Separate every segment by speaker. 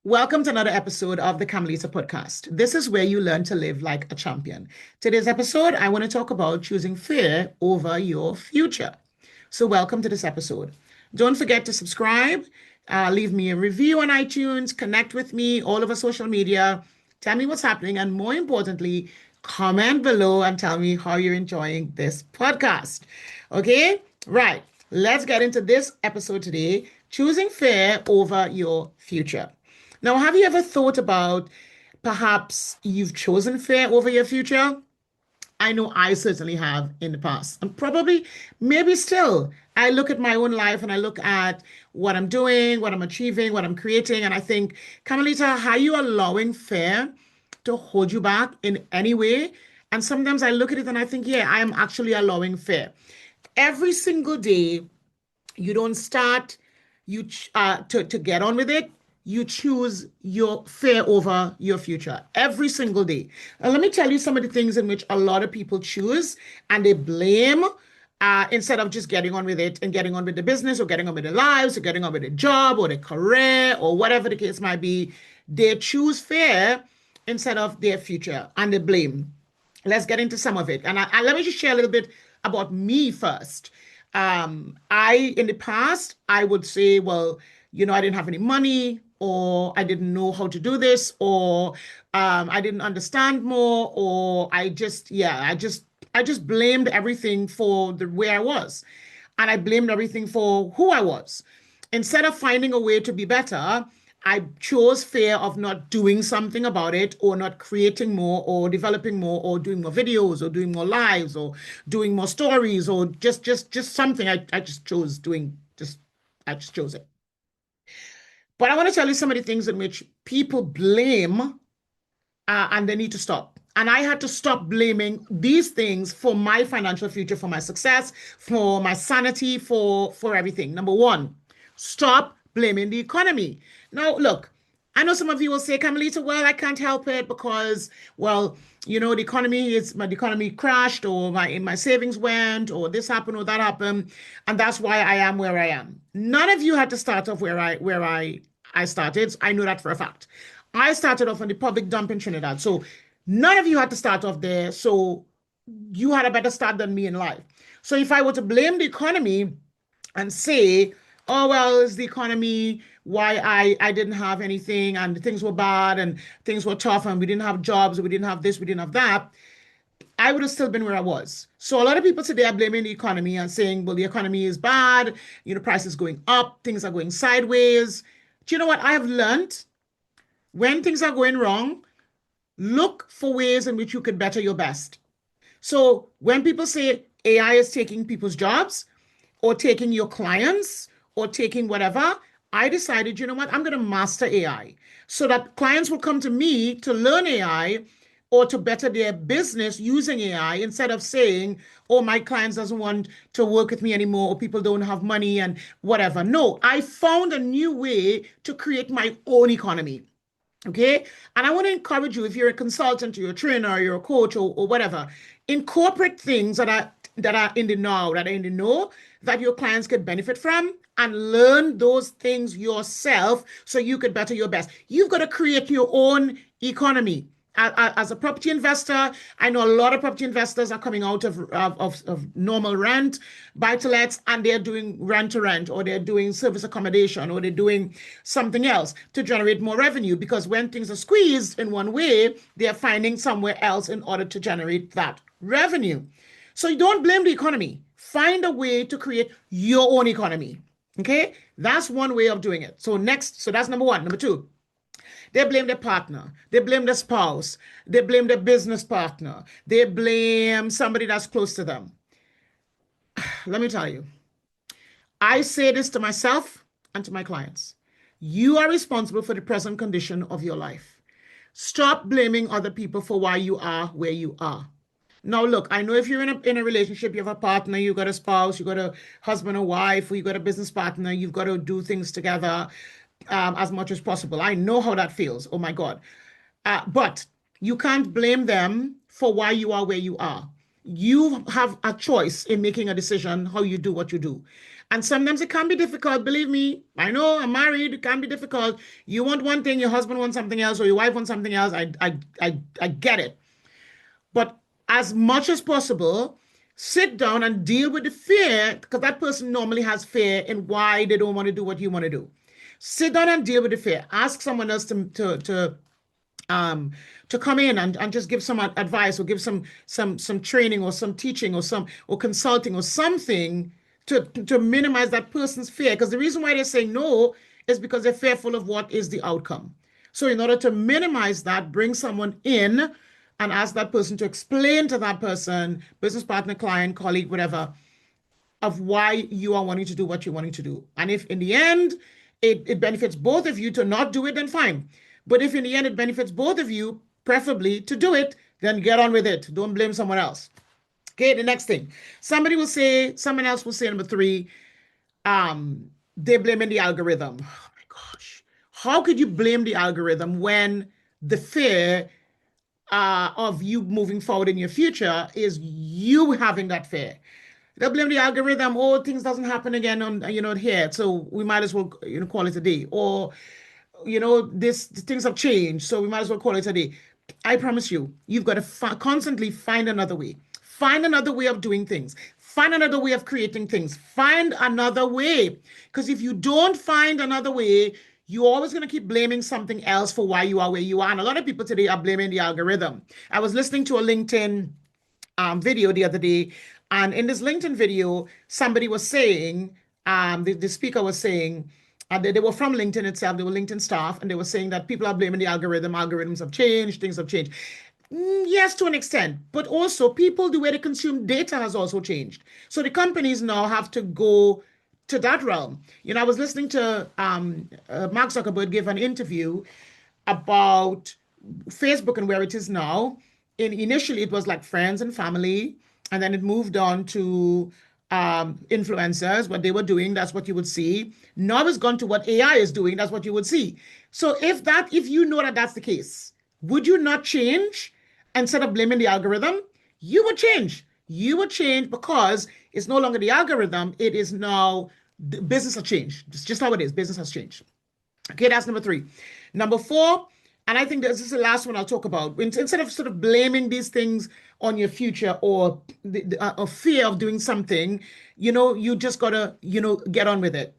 Speaker 1: Welcome to another episode of the Camilita podcast. This is where you learn to live like a champion. Today's episode, I want to talk about choosing fear over your future. So, welcome to this episode. Don't forget to subscribe, leave me a review on iTunes, connect with me all over social media, tell me what's happening, and more importantly, comment below and tell me how you're enjoying this podcast. Okay, right. Let's get into this episode today, choosing fear over your future. Now, have you ever thought about perhaps you've chosen fear over your future? I know I certainly have in the past, and probably maybe still. I look at my own life and I look at what I'm doing, what I'm achieving, what I'm creating, and I think, Carmelita, are you allowing fear to hold you back in any way? And sometimes I look at it and I think, yeah, I am actually allowing fear. Every single day, you don't start to get on with it. You choose your fear over your future every single day. And let me tell you some of the things in which a lot of people choose and they blame instead of just getting on with it and getting on with the business or getting on with their lives or getting on with a job or their career or whatever the case might be. They choose fear instead of their future and they blame. Let's get into some of it. And let me just share a little bit about me first. In the past, I would say, well, I didn't have any money, or I didn't know how to do this, or I didn't understand more, or I just blamed everything for the way I was. And I blamed everything for who I was. Instead of finding a way to be better, I chose fear of not doing something about it or not creating more or developing more or doing more videos or doing more lives or doing more stories or just something. I just chose doing just I just chose it. But I want to tell you some of the things in which people blame and they need to stop. And I had to stop blaming these things for my financial future, for my success, for my sanity, for everything. Number one, stop blaming the economy. Now, look, I know some of you will say, Carmelita, well, I can't help it because, well, the economy crashed, or my savings went, or this happened, or that happened, and that's why I am where I am. None of you had to start off where I started. I know that for a fact. I started off on the public dump in Trinidad. So none of you had to start off there. So you had a better start than me in life. So if I were to blame the economy and say, oh, well, it's the economy, why I didn't have anything and things were bad and things were tough and we didn't have jobs, we didn't have this, we didn't have that, I would have still been where I was. So a lot of people today are blaming the economy and saying, well, the economy is bad, prices going up, things are going sideways. Do you know what I have learned? When things are going wrong, look for ways in which you could better your best. So when people say AI is taking people's jobs or taking your clients or taking whatever, I decided, you know what, I'm going to master AI so that clients will come to me to learn AI or to better their business using AI instead of saying, oh, my clients doesn't want to work with me anymore or people don't have money and whatever. No, I found a new way to create my own economy. Okay. And I want to encourage you, if you're a consultant, or you're a trainer, or you're a coach or whatever, incorporate things that are in the now, that are in the know that your clients could benefit from and learn those things yourself so you could better your best. You've got to create your own economy. As a property investor, I know a lot of property investors are coming out of normal rent, buy-to-lets, and they're doing rent-to-rent, or they're doing service accommodation, or they're doing something else to generate more revenue. Because when things are squeezed in one way, they're finding somewhere else in order to generate that revenue. So you don't blame the economy. Find a way to create your own economy. Okay, that's one way of doing it. So that's number one. Number two. They blame their partner. They blame their spouse. They blame their business partner. They blame somebody that's close to them. Let me tell you, I say this to myself and to my clients. You are responsible for the present condition of your life. Stop blaming other people for why you are where you are. Now, look, I know if you're in a relationship, you have a partner, you got a spouse, you got a husband or wife, or you got a business partner, you've got to do things together as much as possible. I know how that feels. Oh my God. But you can't blame them for why you are where you are. You have a choice in making a decision how you do what you do. And sometimes it can be difficult. Believe me, I know I'm married. It can be difficult. You want one thing, your husband wants something else, or your wife wants something else. I get it. But as much as possible, sit down and deal with the fear, because that person normally has fear in why they don't want to do what you want to do. Sit down and deal with the fear. Ask someone else um to come in and just give some advice, or give some training, or some teaching, or consulting, or something to minimize that person's fear. Because the reason why they're saying no is because they're fearful of what is the outcome. So in order to minimize that, bring someone in and ask that person to explain to that person, business partner, client, colleague, whatever, of why you are wanting to do what you're wanting to do. And if in the end it benefits both of you to not do it, then fine. But if in the end it benefits both of you, preferably to do it, then get on with it. Don't blame someone else. Okay, the next thing. Someone else will say, number three, they're blaming the algorithm. Oh my gosh. How could you blame the algorithm when the fear of you moving forward in your future is you having that fear? They'll blame the algorithm. Oh, things doesn't happen again on here, so we might as well call it a day. Or this things have changed, so we might as well call it a day. I promise you, you've got to constantly find another way. Find another way of doing things. Find another way of creating things. Find another way. Because if you don't find another way, you're always going to keep blaming something else for why you are where you are. And a lot of people today are blaming the algorithm. I was listening to a LinkedIn video the other day, and in this LinkedIn video, somebody was saying, the speaker was saying, they were from LinkedIn itself, they were LinkedIn staff, and they were saying that people are blaming the algorithm. Algorithms have changed, things have changed. Yes, to an extent, but also people, the way they consume data has also changed. So the companies now have to go to that realm. I was listening to Mark Zuckerberg give an interview about Facebook and where it is now. Initially, it was like friends and family, and then it moved on to influencers, what they were doing, that's what you would see. Now it's gone to what AI is doing, that's what you would see. So if you know that that's the case, would you not change? Instead of blaming the algorithm, you would change. You would change because it's no longer the algorithm, it is now the business has changed. It's just how it is. Business has changed. Okay, that's number three. Number four, and I think this is the last one I'll talk about. Instead of sort of blaming these things on your future, or a fear of doing something, you just gotta, get on with it.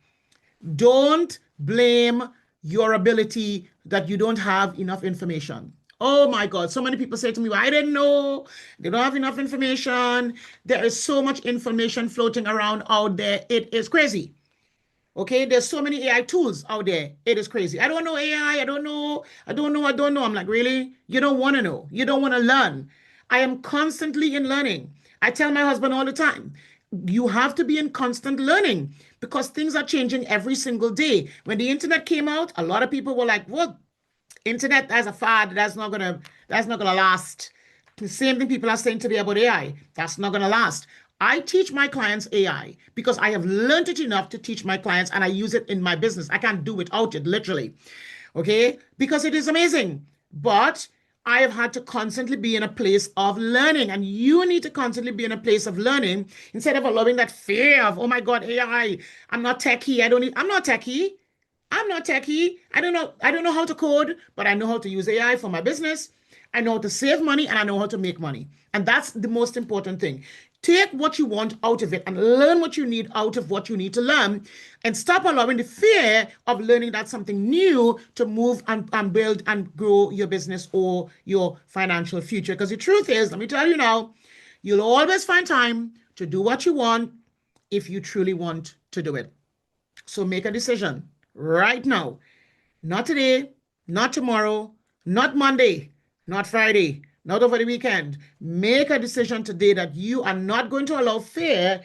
Speaker 1: Don't blame your ability that you don't have enough information. Oh my God, so many people say to me, well, I didn't know. They don't have enough information. There is so much information floating around out there. It is crazy. Okay, there's so many AI tools out there. It is crazy. I don't know AI. I don't know. I don't know. I don't know. I'm like, really? You don't want to know. You don't want to learn. I am constantly in learning. I tell my husband all the time, you have to be in constant learning because things are changing every single day. When the internet came out, a lot of people were like, well, internet as a fad, that's not gonna last. The same thing people are saying today about AI. That's not gonna last. I teach my clients AI because I have learned it enough to teach my clients, and I use it in my business. I can't do without it, literally. Okay? Because it is amazing. But I have had to constantly be in a place of learning, and you need to constantly be in a place of learning instead of allowing that fear of, oh my God, AI, I'm not techie. I'm not techie. I'm not techie. I don't know how to code, but I know how to use AI for my business. I know how to save money, and I know how to make money. And that's the most important thing. Take what you want out of it and learn what you need out of what you need to learn, and stop allowing the fear of learning that something new to move and build and grow your business or your financial future. Because the truth is, let me tell you now, you'll always find time to do what you want if you truly want to do it. So make a decision right now. Not today, not tomorrow, not Monday, not Friday, not over the weekend. Make a decision today that you are not going to allow fear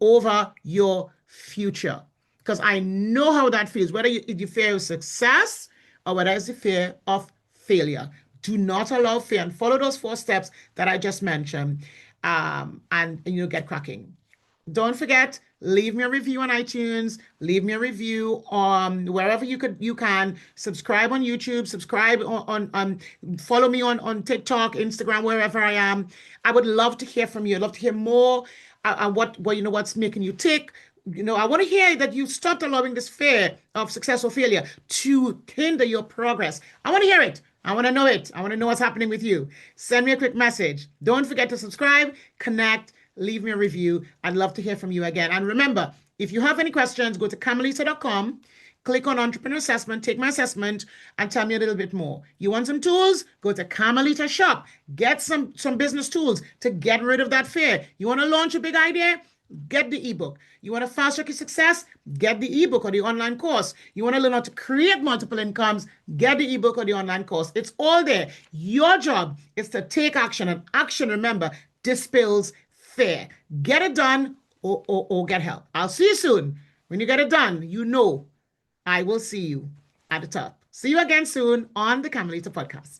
Speaker 1: over your future. Because I know how that feels, whether you fear of success or whether it's the fear of failure. Do not allow fear, and follow those 4 steps that I just mentioned, and you get cracking. Don't forget, leave me a review on iTunes, leave me a review on wherever you can. Subscribe on YouTube, subscribe on follow me on TikTok, Instagram, wherever I am. I would love to hear from you. I'd love to hear more, what's making you tick, I want to hear that you stopped allowing this fear of success or failure to hinder your progress. I want to hear it. I want to know it. I want to know what's happening with you. Send me a quick message. Don't forget to subscribe, connect, leave me a review. I'd love to hear from you again. And remember, if you have any questions, go to camilita.com, click on Entrepreneur Assessment, take my assessment, and tell me a little bit more. You want some tools? Go to Camilita Shop. Get some business tools to get rid of that fear. You want to launch a big idea? Get the ebook. You want to fast track your success? Get the ebook or the online course. You want to learn how to create multiple incomes? Get the ebook or the online course. It's all there. Your job is to take action, and action, remember, dispels fear. Get it done or get help. I'll see you soon. When you get it done, I will see you at the top. See you again soon on the Camilita podcast.